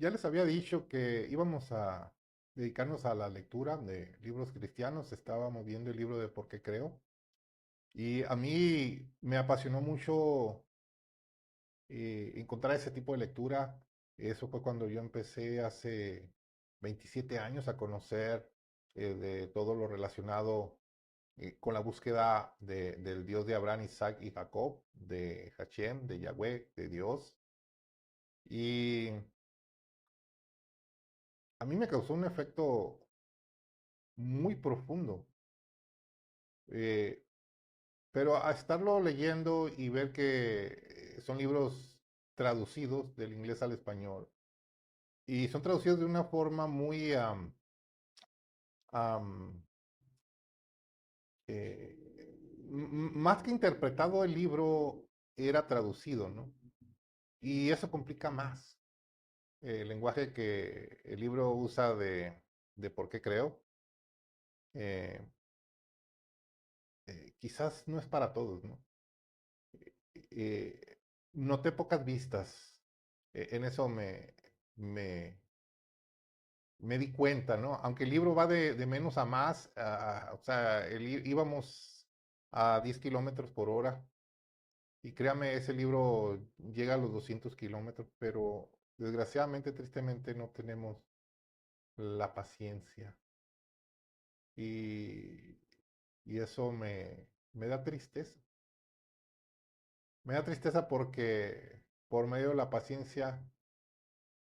Ya les había dicho que íbamos a dedicarnos a la lectura de libros cristianos. Estábamos viendo el libro de Por qué creo. Y a mí me apasionó mucho encontrar ese tipo de lectura. Eso fue cuando yo empecé hace 27 años a conocer de todo lo relacionado con la búsqueda del Dios de Abraham, Isaac y Jacob, de Hashem, de Yahweh, de Dios. Y a mí me causó un efecto muy profundo. Eh, pero a estarlo leyendo y ver que son libros traducidos del inglés al español y son traducidos de una forma muy am, eh, más que interpretado el libro era traducido, ¿no? Y eso complica más el lenguaje que el libro usa de por qué creo. eh, Quizás no es para todos, ¿no? eh, Noté pocas vistas. En eso me, me di cuenta, ¿no? Aunque el libro va de menos a más, o sea, íbamos a 10 kilómetros por hora. Y créame, ese libro llega a los 200 kilómetros, pero desgraciadamente, tristemente, no tenemos la paciencia. Y, y eso me da tristeza. Me da tristeza porque por medio de la paciencia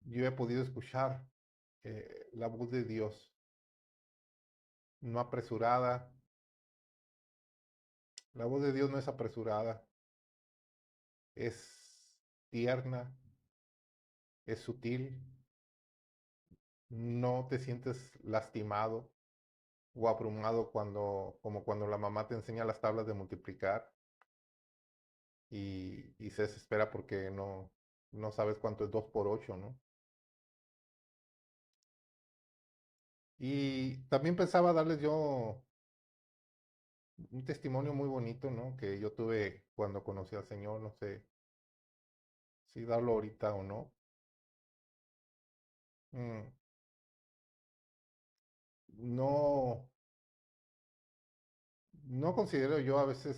yo he podido escuchar la voz de Dios, no apresurada. La voz de Dios no es apresurada, es tierna, es sutil, no te sientes lastimado o abrumado como cuando la mamá te enseña las tablas de multiplicar y se desespera porque no sabes cuánto es 2 por 8, ¿no? Y también pensaba darles yo un testimonio muy bonito, ¿no? Que yo tuve cuando conocí al Señor, no sé si darlo ahorita o no. Mm, no, no considero yo a veces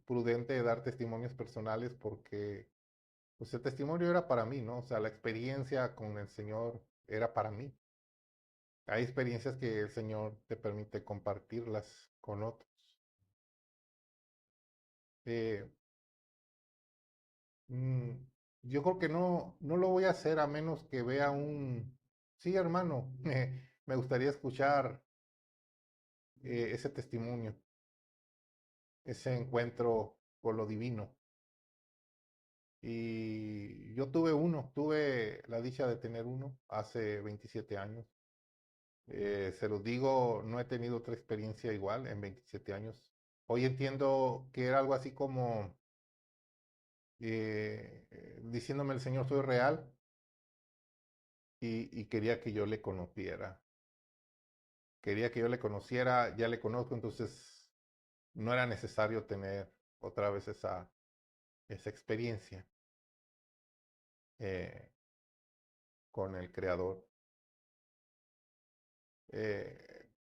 prudente dar testimonios personales porque pues el testimonio era para mí, ¿no? O sea, la experiencia con el Señor era para mí. Hay experiencias que el Señor te permite compartirlas con otros. Eh, mm, yo creo que no lo voy a hacer a menos que vea sí, hermano, me gustaría escuchar ese testimonio, ese encuentro con lo divino. Y yo tuve la dicha de tener uno hace 27 años. Se los digo, no he tenido otra experiencia igual en 27 años. Hoy entiendo que era algo así como diciéndome el Señor, soy real y quería que yo le conociera. Quería que yo le conociera, ya le conozco, entonces no era necesario tener otra vez esa experiencia eh, con el Creador.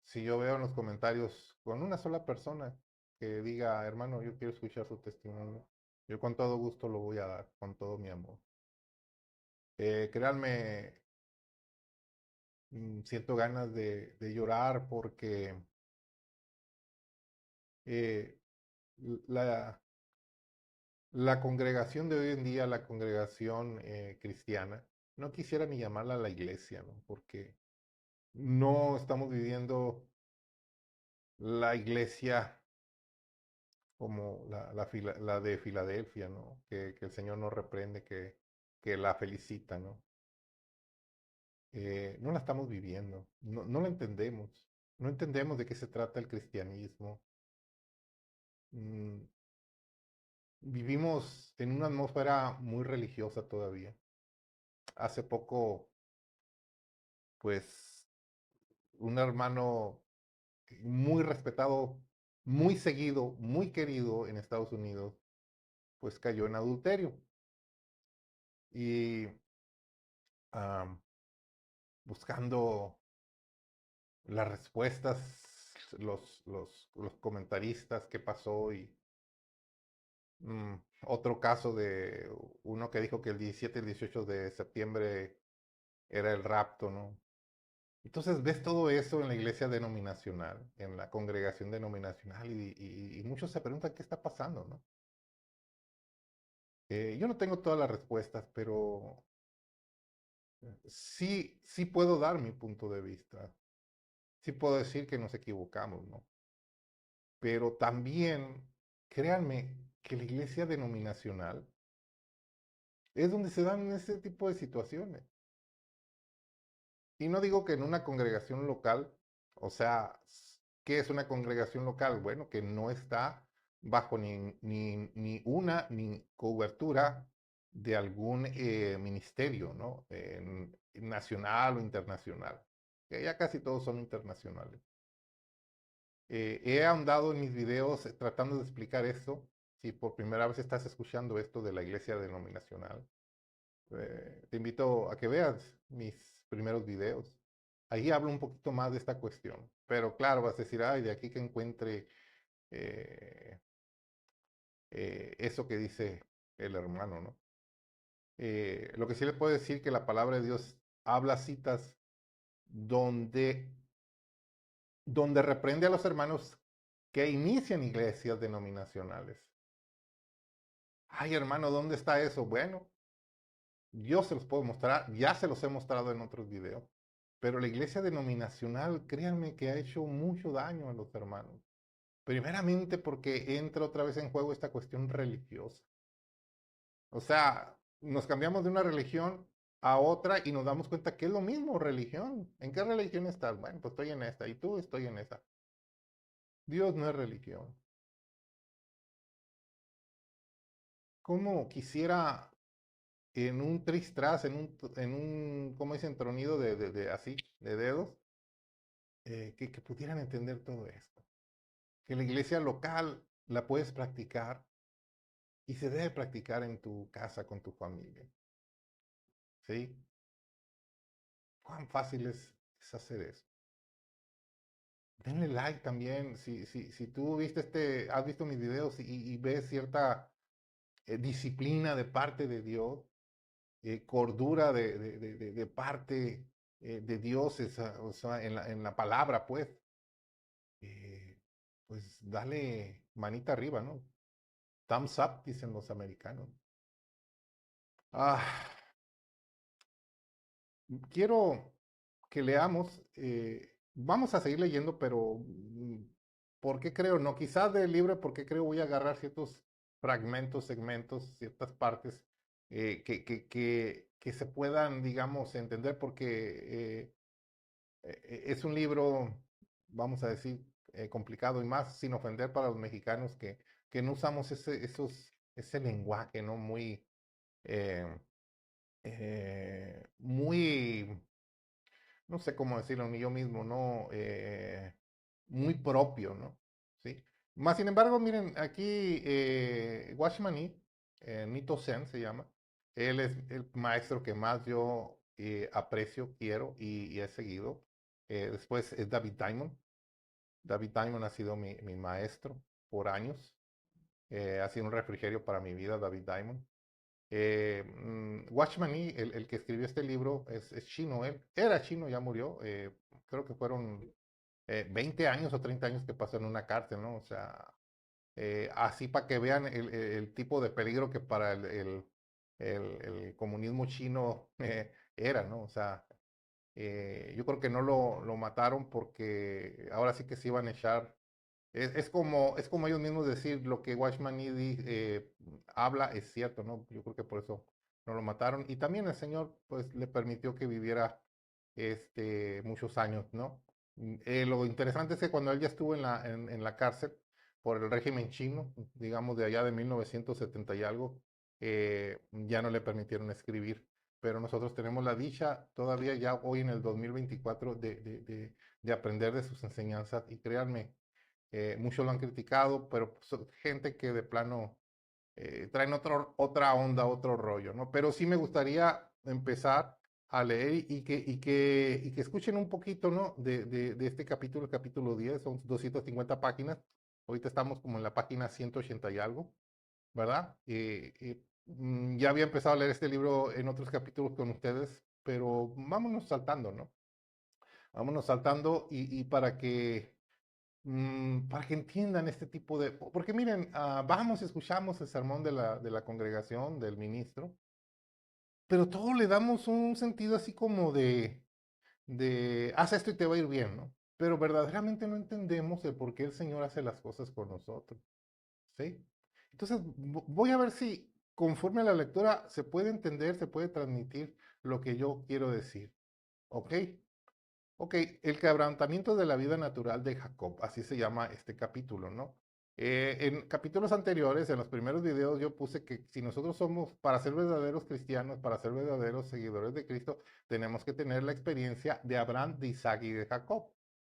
Si yo veo en los comentarios con una sola persona que diga, hermano, yo quiero escuchar su testimonio, yo con todo gusto lo voy a dar, con todo mi amor. Créanme, siento ganas de llorar porque eh, la, la congregación de hoy en día, la congregación cristiana, no quisiera ni llamarla la iglesia, ¿no? Porque no estamos viviendo la iglesia como la de Filadelfia, ¿no? Que el Señor nos reprende, que la felicita, ¿no? No la estamos viviendo, no la entendemos, no entendemos de qué se trata el cristianismo. Mm, Vivimos en una atmósfera muy religiosa todavía. Hace poco, pues, un hermano muy respetado, muy seguido, muy querido en Estados Unidos, pues cayó en adulterio. Y am, buscando las respuestas, los comentaristas, qué pasó y mm, otro caso de uno que dijo que el 17 y el 18 de septiembre era el rapto, ¿no? Entonces ves todo eso en la iglesia denominacional, en la congregación denominacional y muchos se preguntan qué está pasando, ¿no? Yo no tengo todas las respuestas, pero sí puedo dar mi punto de vista. Sí puedo decir que nos equivocamos, ¿no? Pero también, créanme, que la iglesia denominacional es donde se dan ese tipo de situaciones. Y no digo que en una congregación local, o sea, ¿qué es una congregación local? Bueno, que no está bajo ni una ni cobertura de algún ministerio, ¿no? Nacional o internacional. Que ya casi todos son internacionales. He ahondado en mis videos tratando de explicar esto. Si por primera vez estás escuchando esto de la iglesia denominacional, te invito a que veas mis primeros videos. Ahí hablo un poquito más de esta cuestión. Pero claro, vas a decir, ay, de aquí que encuentre eh, eso que dice el hermano, ¿no? Lo que sí le puedo decir que la palabra de Dios habla citas donde, donde reprende a los hermanos que inician iglesias denominacionales. Ay, hermano, ¿dónde está eso? Bueno, yo se los puedo mostrar, ya se los he mostrado en otros videos, pero la iglesia denominacional, créanme que ha hecho mucho daño a los hermanos. Primeramente porque entra otra vez en juego esta cuestión religiosa. O sea, nos cambiamos de una religión a otra y nos damos cuenta que es lo mismo religión. ¿En qué religión estás? Bueno, pues estoy en esta y tú estoy en esa. Dios no es religión. ¿Cómo quisiera en un tristras, ¿cómo dicen? Tronido de así, de dedos, que pudieran entender todo esto? Que la iglesia local la puedes practicar y se debe practicar en tu casa con tu familia. ¿Sí? ¿Cuán fácil es hacer eso? Denle like también. Si tú viste has visto mis videos y ves cierta disciplina de parte de Dios, cordura de parte de Dios, o sea, en la palabra, eh, pues dale manita arriba, ¿no? Thumbs up, dicen los americanos. Ah, quiero que leamos, vamos a seguir leyendo, pero ¿por qué creo? No, quizás del libro, ¿por qué creo? Voy a agarrar ciertos fragmentos, segmentos, ciertas partes que se puedan, digamos, entender, porque es un libro, vamos a decir, complicado y más sin ofender para los mexicanos que no usamos ese lenguaje, ¿no? Eh, muy no sé cómo decirlo, ni yo mismo, ¿no? Muy propio, ¿no? ¿Sí? Más sin embargo, miren, aquí Watchman Nee, Nito Sen se llama, él es el maestro que más yo aprecio, quiero y he seguido. Después es David Diamond. David Diamond ha sido mi maestro por años. Ha sido un refrigerio para mi vida, David Diamond. Watchman Nee, el que escribió este libro, es chino. Él era chino, ya murió. Creo que fueron 20 años o 30 años que pasó en una cárcel, ¿no? O sea, así para que vean el tipo de peligro que para el comunismo chino era, ¿no? O sea, yo creo que no lo mataron porque ahora sí que se iban a echar es como ellos mismos decir lo que Watchman Nee habla es cierto, ¿no? Yo creo que por eso no lo mataron. Y también el Señor, pues, le permitió que viviera muchos años, ¿no? Lo interesante es que cuando él ya estuvo en la cárcel por el régimen chino, digamos de allá de 1970 y algo, ya no le permitieron escribir. Pero nosotros tenemos la dicha todavía ya hoy en el 2024 de aprender de sus enseñanzas y créanme, muchos lo han criticado, pero pues, son gente que de plano otra onda, otro rollo, ¿no? Pero sí me gustaría empezar a leer y que escuchen un poquito, ¿no? De este capítulo, el capítulo 10, son 250 páginas. Ahorita estamos como en la página 180 y algo, ¿verdad? Ya había empezado a leer este libro en otros capítulos con ustedes, pero vámonos saltando, ¿no? Vámonos saltando y para que entiendan este tipo de... Porque miren, vamos, escuchamos el sermón de la congregación, del ministro, pero todo le damos un sentido así como haz esto y te va a ir bien, ¿no? Pero verdaderamente no entendemos el por qué el Señor hace las cosas con nosotros, ¿sí? Entonces, voy a ver si conforme a la lectura se puede entender, se puede transmitir lo que yo quiero decir, ¿ok? Ok, el quebrantamiento de la vida natural de Jacob, así se llama este capítulo, ¿no? En capítulos anteriores, en los primeros videos, yo puse que si nosotros somos, para ser verdaderos cristianos, para ser verdaderos seguidores de Cristo, tenemos que tener la experiencia de Abraham, de Isaac y de Jacob.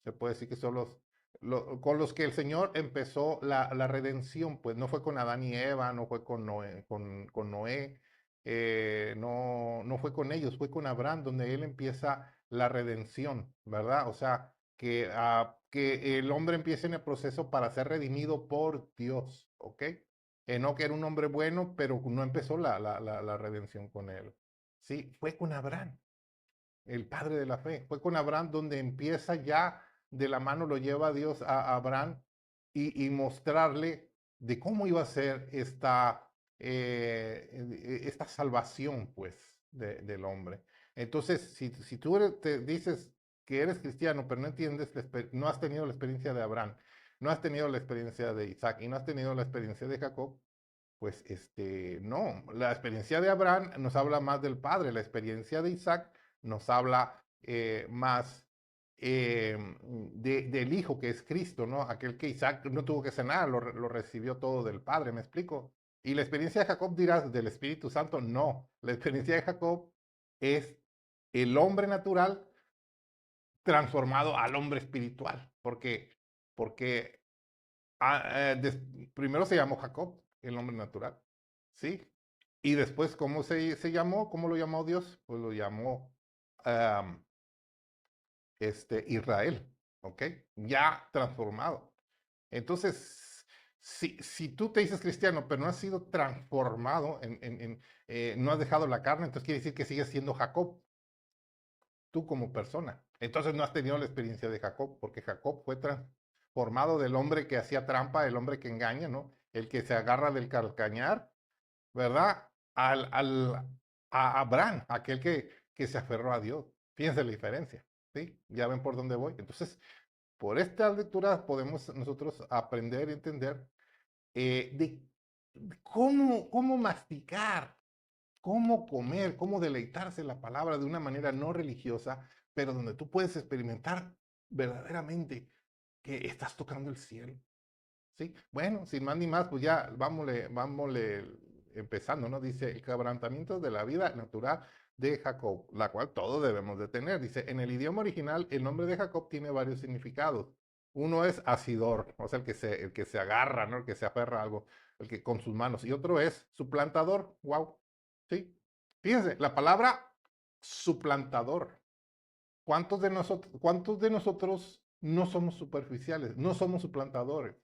Se puede decir que son con los que el Señor empezó la redención, pues no fue con Adán y Eva, no fue con Noé, con Noé, no fue con ellos, fue con Abraham, donde él empieza la redención, ¿verdad? O sea, que el hombre empiece en el proceso para ser redimido por Dios, ¿ok? Enoc era un hombre bueno, pero no empezó la redención con él. Sí, fue con Abraham, el padre de la fe. Fue con Abraham donde empieza ya de la mano, lo lleva Dios a Abraham y mostrarle de cómo iba a ser esta salvación, pues, del hombre. Entonces, si tú te dices que eres cristiano, pero no entiendes, no has tenido la experiencia de Abraham, no has tenido la experiencia de Isaac y no has tenido la experiencia de Jacob, pues no, la experiencia de Abraham nos habla más del padre, la experiencia de Isaac nos habla más del hijo que es Cristo, ¿no? Aquel que Isaac no tuvo que hacer nada, lo recibió todo del padre, ¿me explico? Y la experiencia de Jacob dirás del Espíritu Santo, no, la experiencia de Jacob es el hombre natural transformado al hombre espiritual, porque primero se llamó Jacob, el hombre natural, ¿sí? Y después, ¿cómo se llamó? ¿Cómo lo llamó Dios? Pues lo llamó um, Israel, ¿ok? Ya transformado. Entonces, si tú te dices cristiano, pero no has sido transformado, no has dejado la carne, entonces quiere decir que sigues siendo Jacob, tú como persona. Entonces no has tenido la experiencia de Jacob, porque Jacob fue transformado del hombre que hacía trampa, el hombre que engaña, ¿no? El que se agarra del calcañar, ¿verdad? A Abraham, aquel que se aferró a Dios. Fíjense la diferencia, ¿sí? Ya ven por dónde voy. Entonces, por estas lecturas podemos nosotros aprender y entender de cómo masticar, cómo comer, cómo deleitarse la palabra de una manera no religiosa, pero donde tú puedes experimentar verdaderamente que estás tocando el cielo. ¿Sí? Bueno, sin más ni más, pues ya vámonos empezando, ¿no? Dice, el quebrantamiento de la vida natural de Jacob, la cual todos debemos de tener. Dice, en el idioma original, el nombre de Jacob tiene varios significados. Uno es asidor, o sea, el que se agarra, ¿no? El que se aferra a algo, el que con sus manos. Y otro es suplantador, wow, ¿sí? Fíjense, la palabra suplantador. ¿Cuántos de nosotros no somos superficiales, no somos suplantadores?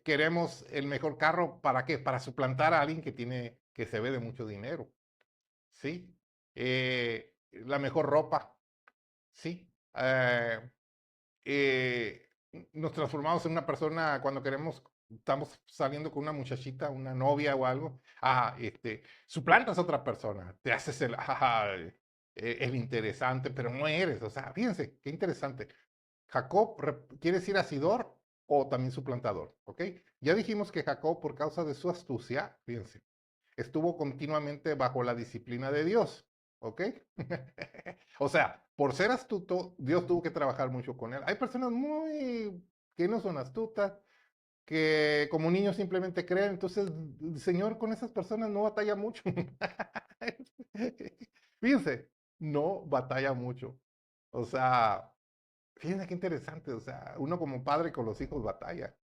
Queremos el mejor carro, ¿para qué? Para suplantar a alguien que se ve de mucho dinero, ¿sí? La mejor ropa, ¿sí? Eh, Nos transformamos en una persona cuando estamos saliendo con una muchachita, una novia o algo. Suplantas a otra persona, te haces el interesante, pero no eres. O sea, fíjense, qué interesante. Jacob quiere decir asidor o también suplantador, ¿ok? Ya dijimos que Jacob, por causa de su astucia, fíjense, estuvo continuamente bajo la disciplina de Dios, ¿ok? O sea, por ser astuto, Dios tuvo que trabajar mucho con él. Hay personas que no son astutas, que como niños simplemente creen, entonces el Señor con esas personas no batalla mucho. Fíjense, no batalla mucho. O sea, fíjense qué interesante, o sea, uno como padre con los hijos batalla,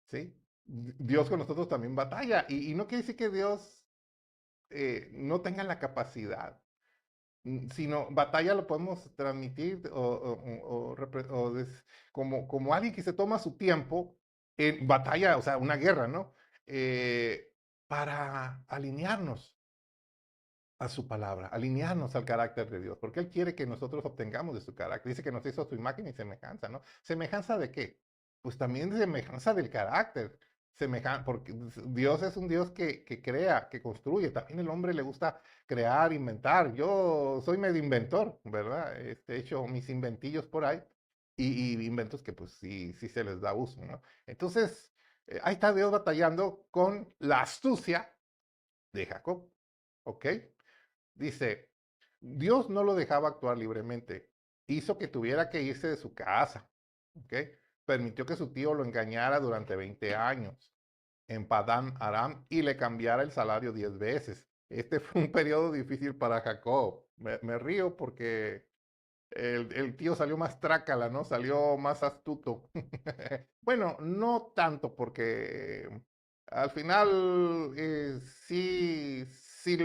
¿sí? Dios con nosotros también batalla, y no quiere decir que Dios no tenga la capacidad. sino batalla lo podemos transmitir como alguien que se toma su tiempo en batalla, o sea, una guerra, ¿no? Eh, para alinearnos a su palabra, alinearnos al carácter de Dios, porque Él quiere que nosotros obtengamos de su carácter. Dice que nos hizo su imagen y semejanza, ¿no? ¿Semejanza de qué? Pues también semejanza del carácter. Porque Dios es un Dios que crea, que construye. También el hombre le gusta crear, inventar. Yo soy medio inventor, ¿verdad? He hecho mis inventillos por ahí y inventos que pues sí, sí se les da uso, ¿no? Entonces, ahí está Dios batallando con la astucia de Jacob, ¿ok? Dice, Dios no lo dejaba actuar libremente, hizo que tuviera que irse de su casa, ¿ok? Permitió que su tío lo engañara durante 20 años en Padán Aram y le cambiara el salario 10 veces. Este fue un periodo difícil para Jacob. Me río porque el tío salió más trácala, ¿no? Salió más astuto. Bueno, no tanto porque al final sí, sí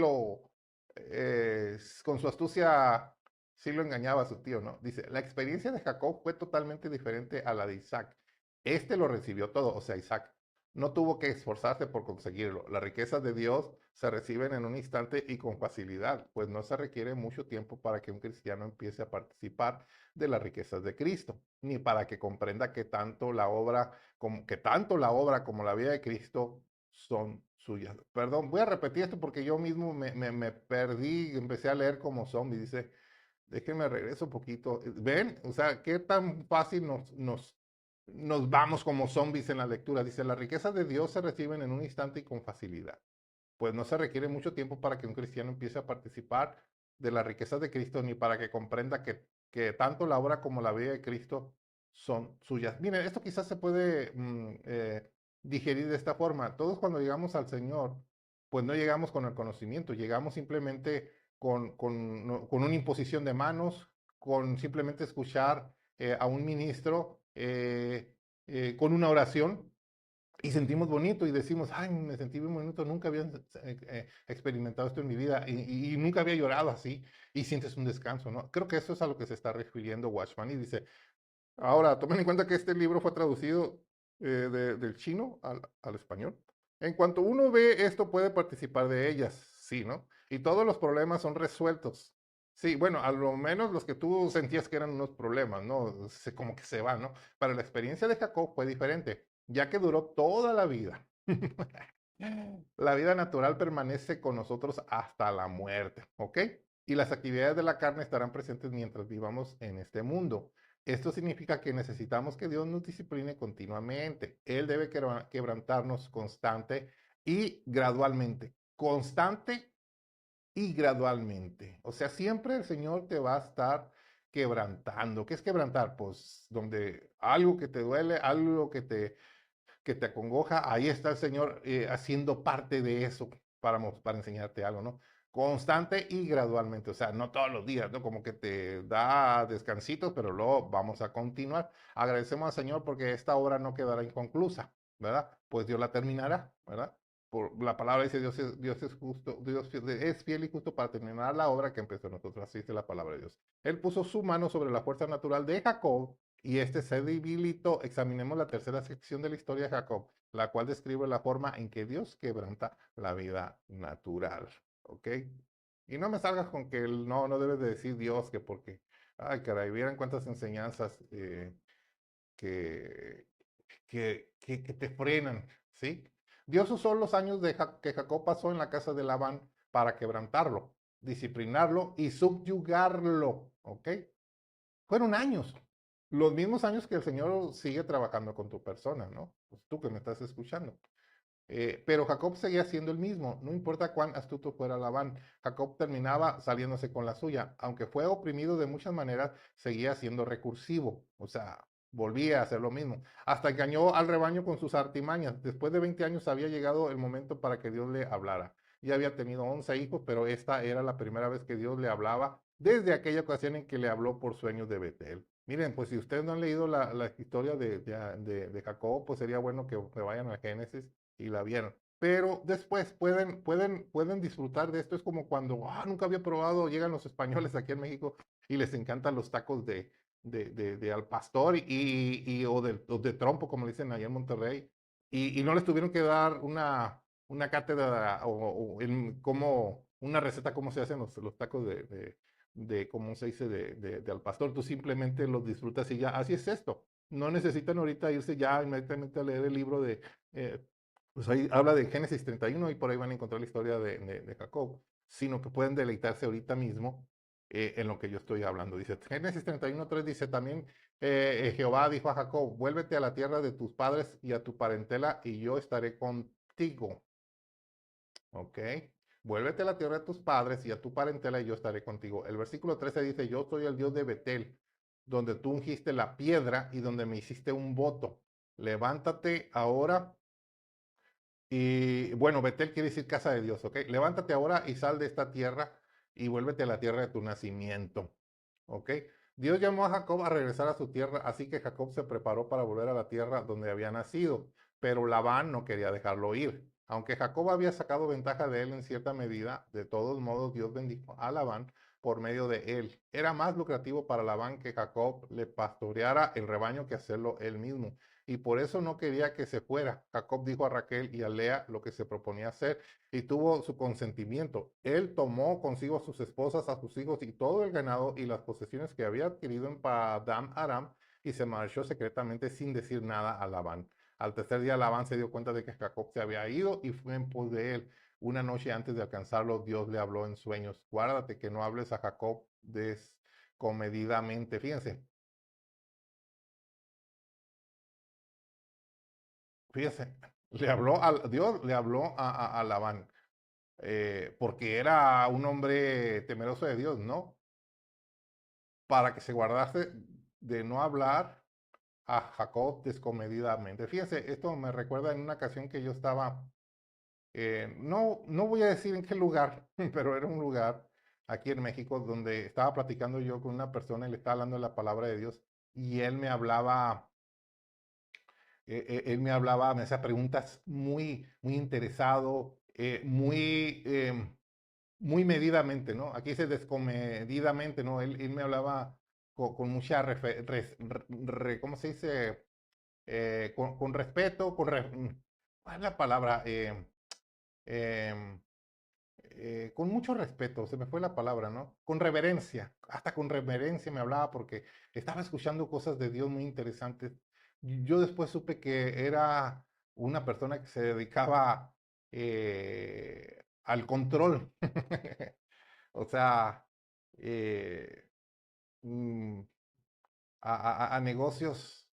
con su astucia, sí lo engañaba a su tío, ¿no? Dice, la experiencia de Jacob fue totalmente diferente a la de Isaac. Este lo recibió todo, o sea, Isaac. No tuvo que esforzarse por conseguirlo. Las riquezas de Dios se reciben en un instante y con facilidad, pues no se requiere mucho tiempo para que un cristiano empiece a participar de las riquezas de Cristo, ni para que comprenda que tanto la obra como la vida de Cristo son suyas. Perdón, voy a repetir esto porque yo mismo me perdí, empecé a leer como zombie, dice, déjenme regreso un poquito. ¿Ven? O sea, qué tan fácil nos vamos como zombies en la lectura. Dice, las riquezas de Dios se reciben en un instante y con facilidad, pues no se requiere mucho tiempo para que un cristiano empiece a participar de las riquezas de Cristo, ni para que comprenda que tanto la obra como la vida de Cristo son suyas. Miren, esto quizás se puede digerir de esta forma. Todos cuando llegamos al Señor, pues no llegamos con el conocimiento, llegamos simplemente con una imposición de manos, con simplemente escuchar a un ministro, con una oración, y sentimos bonito y decimos, ay, me sentí bien bonito, nunca había experimentado esto en mi vida y nunca había llorado así, y sientes un descanso, ¿no? Creo que eso es a lo que se está refiriendo Watchman y dice, ahora, tomen en cuenta que este libro fue traducido del chino al español. En cuanto uno ve esto, puede participar de ellas, sí, ¿no? Y todos los problemas son resueltos. Sí, bueno, a lo menos los que tú sentías que eran unos problemas, ¿no? Como que se van, ¿no? Para la experiencia de Jacob fue diferente, ya que duró toda la vida. La vida natural permanece con nosotros hasta la muerte, ¿ok? Y las actividades de la carne estarán presentes mientras vivamos en este mundo. Esto significa que necesitamos que Dios nos discipline continuamente. Él debe quebrantarnos constante y gradualmente. Constante y gradualmente. O sea, siempre el Señor te va a estar quebrantando. ¿Qué es quebrantar? Pues donde algo que te duele, algo que te acongoja, ahí está el Señor haciendo parte de eso para enseñarte algo, ¿no? Constante y gradualmente, o sea, no todos los días, ¿no? Como que te da descansitos, pero luego vamos a continuar. Agradecemos al Señor porque esta obra no quedará inconclusa, ¿verdad? Pues Dios la terminará, ¿verdad? Por la palabra dice Dios es justo, Dios es fiel y justo para terminar la obra que empezó en nosotros, así dice la palabra de Dios. Él puso su mano sobre la fuerza natural de Jacob y este se debilitó. Examinemos la tercera sección de la historia de Jacob, la cual describe la forma en que Dios quebranta la vida natural. ¿Ok? Y no me salgas con que no debes de decir Dios, que porque, ay, caray, vieran cuántas enseñanzas que, que te frenan, ¿sí? Dios usó los años que Jacob pasó en la casa de Labán para quebrantarlo, disciplinarlo y subyugarlo, ¿ok? Fueron años, los mismos años que el Señor sigue trabajando con tu persona, ¿no? Pues tú que me estás escuchando. Pero Jacob seguía siendo el mismo, no importa cuán astuto fuera Labán. Jacob terminaba saliéndose con la suya, aunque fue oprimido de muchas maneras, seguía siendo recursivo, o sea, volvía a hacer lo mismo. Hasta engañó al rebaño con sus artimañas. Después de 20 años había llegado el momento para que Dios le hablara. Ya había tenido 11 hijos, pero esta era la primera vez que Dios le hablaba desde aquella ocasión en que le habló por sueños de Betel. Miren, pues si ustedes no han leído la historia de Jacob, pues sería bueno que vayan a Génesis y la vieron. pero después pueden disfrutar de esto. Es como cuando nunca había probado, llegan los españoles aquí en México y les encantan los tacos de al pastor o de trompo, como le dicen allá en Monterrey, y no les tuvieron que dar una cátedra como una receta, cómo se hacen los tacos cómo se dice, de al pastor. Tú simplemente los disfrutas y ya, así es esto. No necesitan ahorita irse ya inmediatamente a leer el libro eh, pues ahí habla de Génesis 31 y por ahí van a encontrar la historia de Jacob, sino que pueden deleitarse ahorita mismo en lo que yo estoy hablando. Dice Génesis 31:3 dice también, Jehová dijo a Jacob, vuélvete a la tierra de tus padres y a tu parentela y yo estaré contigo. ¿Ok? Vuélvete a la tierra de tus padres y a tu parentela y yo estaré contigo. El versículo 13 dice, yo soy el Dios de Betel, donde tú ungiste la piedra y donde me hiciste un voto. Levántate ahora. Y bueno, Betel quiere decir casa de Dios, ¿ok? Levántate ahora y sal de esta tierra y vuélvete a la tierra de tu nacimiento, ¿ok? Dios llamó a Jacob a regresar a su tierra, así que Jacob se preparó para volver a la tierra donde había nacido, pero Labán no quería dejarlo ir. Aunque Jacob había sacado ventaja de él en cierta medida, de todos modos Dios bendijo a Labán por medio de él. Era más lucrativo para Labán que Jacob le pastoreara el rebaño que hacerlo él mismo y por eso no quería que se fuera. Jacob dijo a Raquel y a Lea lo que se proponía hacer y tuvo su consentimiento. Él tomó consigo a sus esposas, a sus hijos y todo el ganado y las posesiones que había adquirido en Padam Aram y se marchó secretamente sin decir nada a Labán. Al tercer día Labán se dio cuenta de que Jacob se había ido y fue en pos de él. Una noche antes de alcanzarlo, Dios le habló en sueños. Guárdate que no hables a Jacob descomedidamente. Fíjense, fíjense, Dios le habló a Labán, porque era un hombre temeroso de Dios, ¿no? Para que se guardase de no hablar a Jacob descomedidamente. Fíjense, esto me recuerda en una ocasión que yo estaba, no voy a decir en qué lugar, pero era un lugar aquí en México donde estaba platicando yo con una persona y le estaba hablando de la palabra de Dios y él me hacía preguntas muy interesado, muy medidamente, ¿no? Aquí dice descomedidamente, ¿no? Él me hablaba con mucha, ¿cómo se dice? Con respeto, ¿cuál es la palabra? Em, con mucho respeto, se me fue la palabra, ¿no? Con reverencia, hasta con reverencia me hablaba porque estaba escuchando cosas de Dios muy interesantes. Yo después supe que era una persona que se dedicaba al control, o sea, eh, mm, a negocios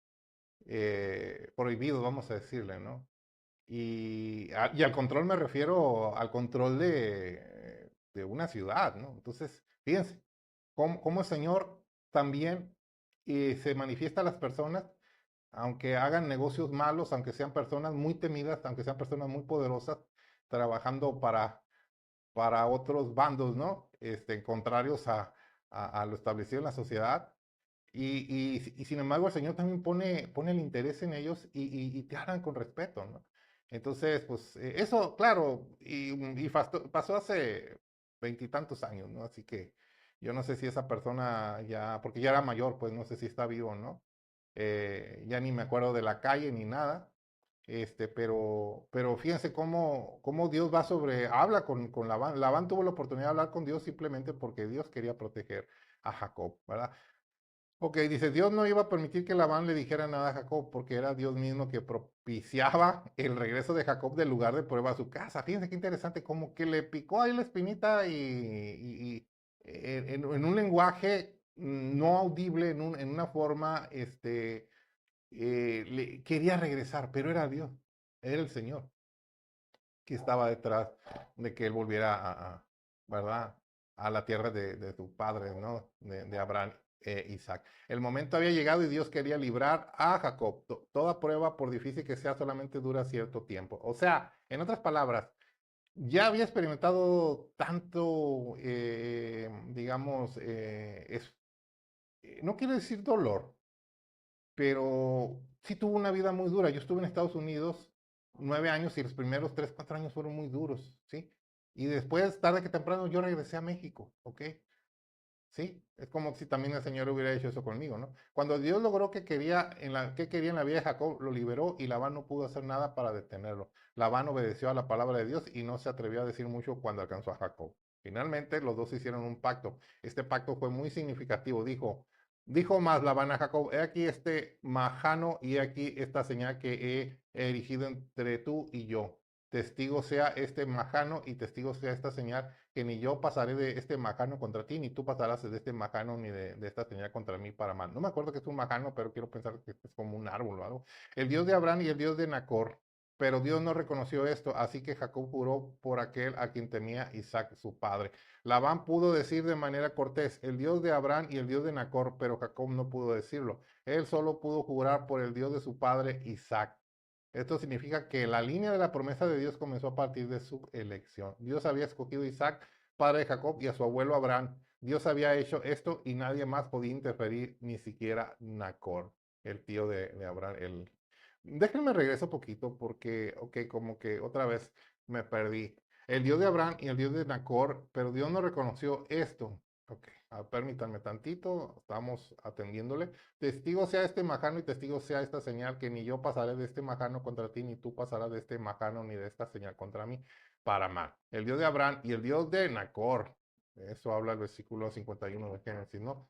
prohibidos, vamos a decirle, ¿no? Y al control me refiero al control de una ciudad, ¿no? Entonces, fíjense, cómo el Señor también se manifiesta a las personas, aunque hagan negocios malos, aunque sean personas muy temidas, aunque sean personas muy poderosas, trabajando para otros bandos, ¿no? Contrarios a lo establecido en la sociedad. Y sin embargo, el Señor también pone el interés en ellos y te hablan con respeto, ¿no? Entonces, pues eso, claro, y pasó hace veintitantos años, ¿no? Así que yo no sé si esa persona ya, porque ya era mayor, pues no sé si está vivo, ¿no? Ya ni me acuerdo de la calle ni nada, pero fíjense cómo Dios habla con Labán. Labán tuvo la oportunidad de hablar con Dios simplemente porque Dios quería proteger a Jacob, ¿verdad? Ok, dice, Dios no iba a permitir que Labán le dijera nada a Jacob porque era Dios mismo que propiciaba el regreso de Jacob del lugar de prueba a su casa. Fíjense qué interesante, como que le picó ahí la espinita y en un lenguaje no audible, en una forma, quería regresar, pero era Dios, era el Señor que estaba detrás de que él volviera ¿verdad? A la tierra de su padre, ¿no? De Abraham e Isaac. El momento había llegado y Dios quería librar a Jacob. Toda prueba, por difícil que sea, solamente dura cierto tiempo. O sea, en otras palabras, ya había experimentado tanto, digamos, no quiero decir dolor, pero sí tuvo una vida muy dura. Yo estuve en Estados Unidos 9 años y los primeros 3, 4 años fueron muy duros, ¿sí? Y después, tarde que temprano, yo regresé a México, ¿ok? Sí, es como si también el Señor hubiera hecho eso conmigo, ¿no? Cuando Dios logró que quería en la vida de Jacob, lo liberó y Labán no pudo hacer nada para detenerlo. Labán obedeció a la palabra de Dios y no se atrevió a decir mucho cuando alcanzó a Jacob. Finalmente, los dos hicieron un pacto. Este pacto fue muy significativo. Dijo más Labán a Jacob: he aquí este majano y he aquí esta señal que he erigido entre tú y yo. Testigo sea este majano y testigo sea esta señal, que ni yo pasaré de este majano contra ti, ni tú pasarás de este majano ni de esta señal contra mí para mal. No me acuerdo que es un majano, pero quiero pensar que es como un árbol o algo. El Dios de Abraham y el Dios de Nacor. Pero Dios no reconoció esto, así que Jacob juró por aquel a quien temía Isaac, su padre. Labán pudo decir de manera cortés: el Dios de Abraham y el Dios de Nacor, pero Jacob no pudo decirlo. Él solo pudo jurar por el Dios de su padre Isaac. Esto significa que la línea de la promesa de Dios comenzó a partir de su elección. Dios había escogido a Isaac, padre de Jacob, y a su abuelo Abraham. Dios había hecho esto y nadie más podía interferir, ni siquiera Nacor, el tío de Abraham. Déjenme regreso un poquito porque, ok, como que otra vez me perdí. El Dios de Abraham y el Dios de Nacor, pero Dios no reconoció esto. Ok, permítanme tantito, estamos atendiéndole. Testigo sea este majano y testigo sea esta señal, que ni yo pasaré de este majano contra ti, ni tú pasarás de este majano ni de esta señal contra mí, para mal. El Dios de Abraham y el Dios de Nacor. Eso habla el versículo 51 de Génesis, ¿no?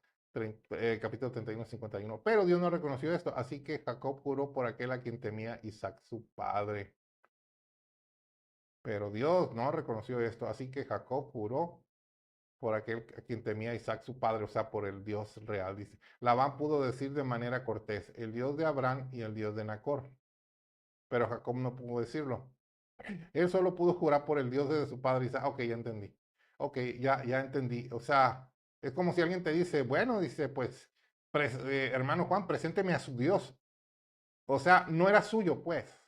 Capítulo 31, 51. Pero Dios no reconoció esto, así que Jacob juró por aquel a quien temía Isaac, su padre. Pero Dios no reconoció esto, así que Jacob juró por aquel a quien temía Isaac, su padre, o sea, por el Dios real, dice. Labán pudo decir de manera cortés: el Dios de Abraham y el Dios de Nacor. Pero Jacob no pudo decirlo. Él solo pudo jurar por el Dios de su padre Isaac. Ok, ya entendí. Ok, ya entendí. O sea, es como si alguien te dice: bueno, dice, pues, hermano Juan, presénteme a su Dios. O sea, no era suyo, pues.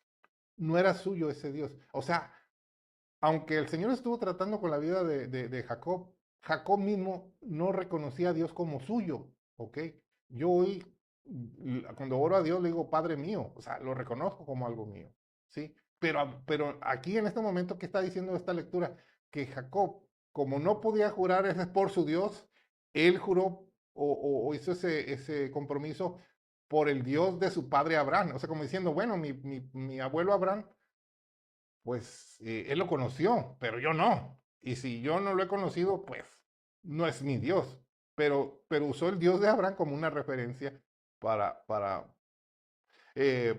No era suyo ese Dios. O sea, aunque el Señor estuvo tratando con la vida de Jacob, Jacob mismo no reconocía a Dios como suyo, ¿ok? Yo hoy, cuando oro a Dios, le digo: Padre mío, o sea, lo reconozco como algo mío, ¿sí? Pero aquí en este momento, ¿qué está diciendo esta lectura? Que Jacob, como no podía jurar ese por su Dios, él juró o hizo ese compromiso por el Dios de su padre Abraham. O sea, como diciendo: bueno, mi abuelo Abraham, pues él lo conoció, pero yo no. Y si yo no lo he conocido, pues no es mi Dios. Pero usó el Dios de Abraham como una referencia para, para,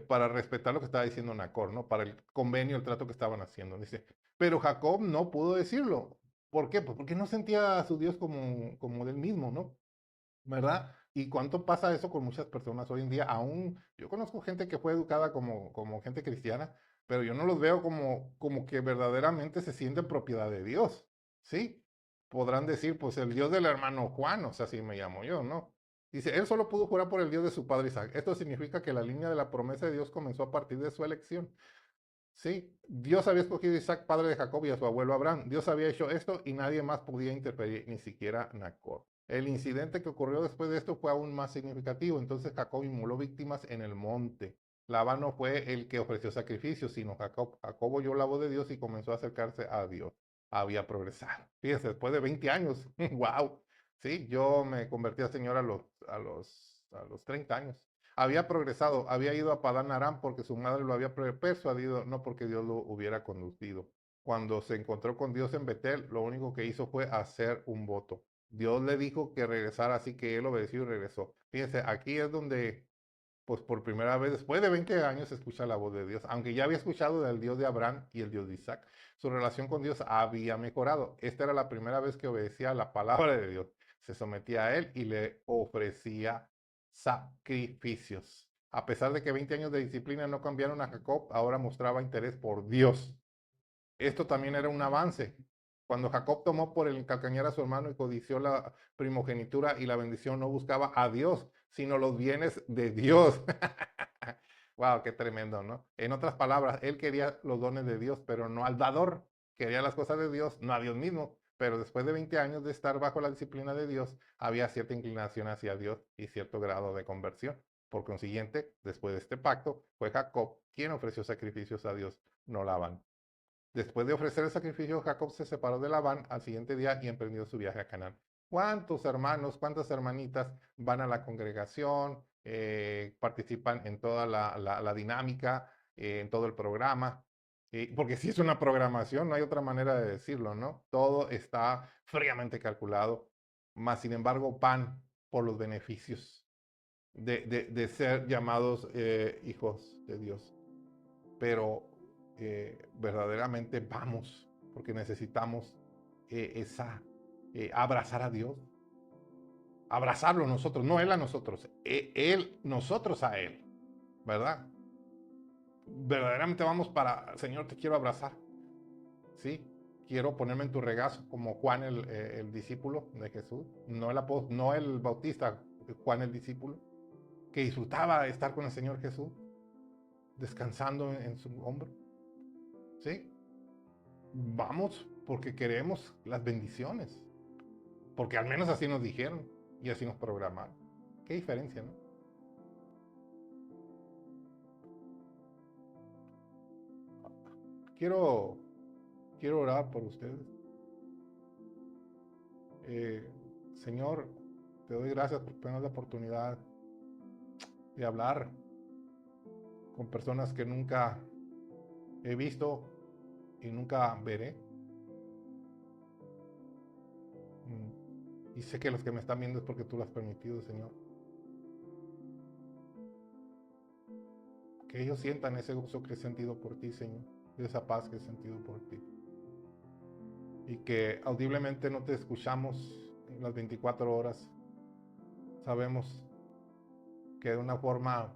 para respetar lo que estaba diciendo Nacor, ¿no? Para el convenio, el trato que estaban haciendo. Dice, pero Jacob no pudo decirlo. ¿Por qué? Pues porque no sentía a su Dios como del mismo, ¿no? ¿Verdad? ¿Y cuánto pasa eso con muchas personas hoy en día? Aún yo conozco gente que fue educada como gente cristiana, pero yo no los veo como que verdaderamente se sienten propiedad de Dios, ¿sí? Podrán decir: pues el Dios del hermano Juan, o sea, así me llamo yo, ¿no? Dice: él solo pudo jurar por el Dios de su padre Isaac. Esto significa que la línea de la promesa de Dios comenzó a partir de su elección. Sí, Dios había escogido a Isaac, padre de Jacob, y a su abuelo Abraham. Dios había hecho esto y nadie más podía interferir, ni siquiera Nacor. El incidente que ocurrió después de esto fue aún más significativo. Entonces Jacob inmoló víctimas en el monte. Labán no fue el que ofreció sacrificios, sino Jacob. Jacob oyó la voz de Dios y comenzó a acercarse a Dios. Había progresado. Fíjense, después de 20 años. ¡Wow! Sí, yo me convertí a Señor a los 30 años. Había progresado, había ido a Padán Aram porque su madre lo había persuadido, no porque Dios lo hubiera conducido. Cuando se encontró con Dios en Betel, lo único que hizo fue hacer un voto. Dios le dijo que regresara, así que él obedeció y regresó. Fíjense, aquí es donde, pues por primera vez, después de 20 años, escucha la voz de Dios. Aunque ya había escuchado del Dios de Abraham y el Dios de Isaac, su relación con Dios había mejorado. Esta era la primera vez que obedecía a la palabra de Dios. Se sometía a él y le ofrecía sacrificios. A pesar de que 20 años de disciplina no cambiaron a Jacob, ahora mostraba interés por Dios. Esto también era un avance. Cuando Jacob tomó por el calcañar a su hermano y codició la primogenitura y la bendición, no buscaba a Dios, sino los bienes de Dios. Wow, qué tremendo, ¿no? En otras palabras, él quería los dones de Dios, pero no al dador. Quería las cosas de Dios, no a Dios mismo. Pero después de 20 años de estar bajo la disciplina de Dios, había cierta inclinación hacia Dios y cierto grado de conversión. Por consiguiente, después de este pacto, fue Jacob quien ofreció sacrificios a Dios, no Labán. Después de ofrecer el sacrificio, Jacob se separó de Labán al siguiente día y emprendió su viaje a Canaán. ¿Cuántos hermanos, cuántas hermanitas van a la congregación, participan en toda la dinámica, en todo el programa? Porque si es una programación, no hay otra manera de decirlo, ¿no? Todo está fríamente calculado, más sin embargo van por los beneficios de ser llamados hijos de Dios. Pero verdaderamente vamos, porque necesitamos abrazar a Dios, abrazarlo nosotros, no Él a nosotros, Él, nosotros a Él, ¿verdad? Verdaderamente vamos para, Señor, te quiero abrazar, ¿sí? Quiero ponerme en tu regazo como Juan el discípulo de Jesús, no el bautista, Juan el discípulo, que disfrutaba estar con el Señor Jesús, descansando en su hombro, ¿sí? Vamos porque queremos las bendiciones, porque al menos así nos dijeron y así nos programaron. Qué diferencia, ¿no? Quiero, quiero orar por ustedes. Eh, Señor, te doy gracias por tener la oportunidad de hablar con personas que nunca he visto y nunca veré. Y sé que los que me están viendo es porque tú lo has permitido, Señor. Que ellos sientan ese gozo que he sentido por ti, Señor. Esa paz que he sentido por ti. Y que audiblemente no te escuchamos en las 24 horas. Sabemos que de una forma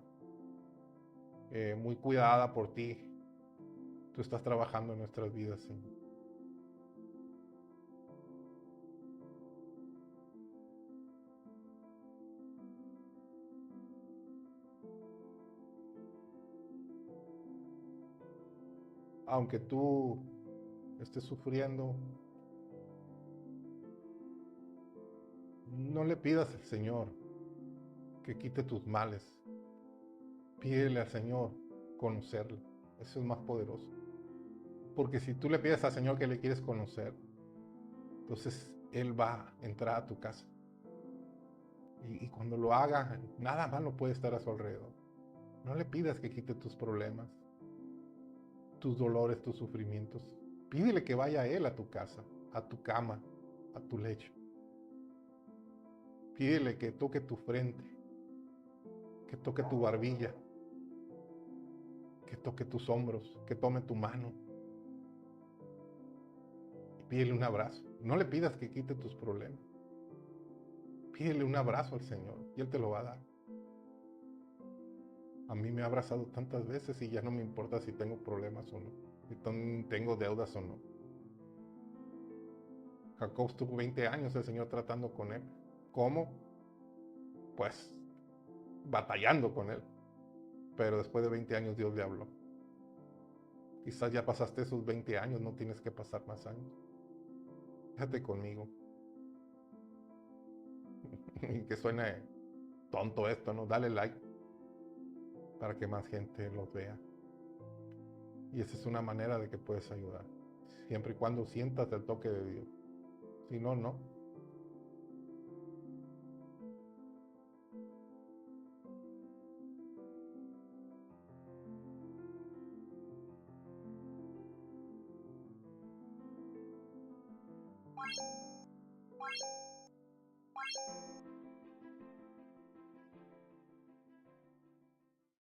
muy cuidada por ti, tú estás trabajando en nuestras vidas, Señor. Aunque tú estés sufriendo, no le pidas al Señor que quite tus males. Pídele al Señor conocerle. Eso es más poderoso. Porque si tú le pides al Señor que le quieres conocer, entonces Él va a entrar a tu casa. Y cuando lo haga, nada malo puede estar a su alrededor. No le pidas que quite tus problemas, tus dolores, tus sufrimientos. Pídele que vaya Él a tu casa, a tu cama, a tu lecho. Pídele que toque tu frente, que toque tu barbilla, que toque tus hombros, que tome tu mano. Y pídele un abrazo. No le pidas que quite tus problemas. Pídele un abrazo al Señor y Él te lo va a dar. A mí me ha abrazado tantas veces y ya no me importa si tengo problemas o no, si tengo deudas o no. Jacob estuvo 20 años el Señor tratando con él. ¿Cómo? Pues batallando con él. Pero después de 20 años Dios le habló. Quizás ya pasaste esos 20 años, no tienes que pasar más años. Fíjate conmigo. Que suene tonto esto, ¿no? Dale like para que más gente los vea. Y esa es una manera de que puedes ayudar. Siempre y cuando sientas el toque de Dios. Si no, no.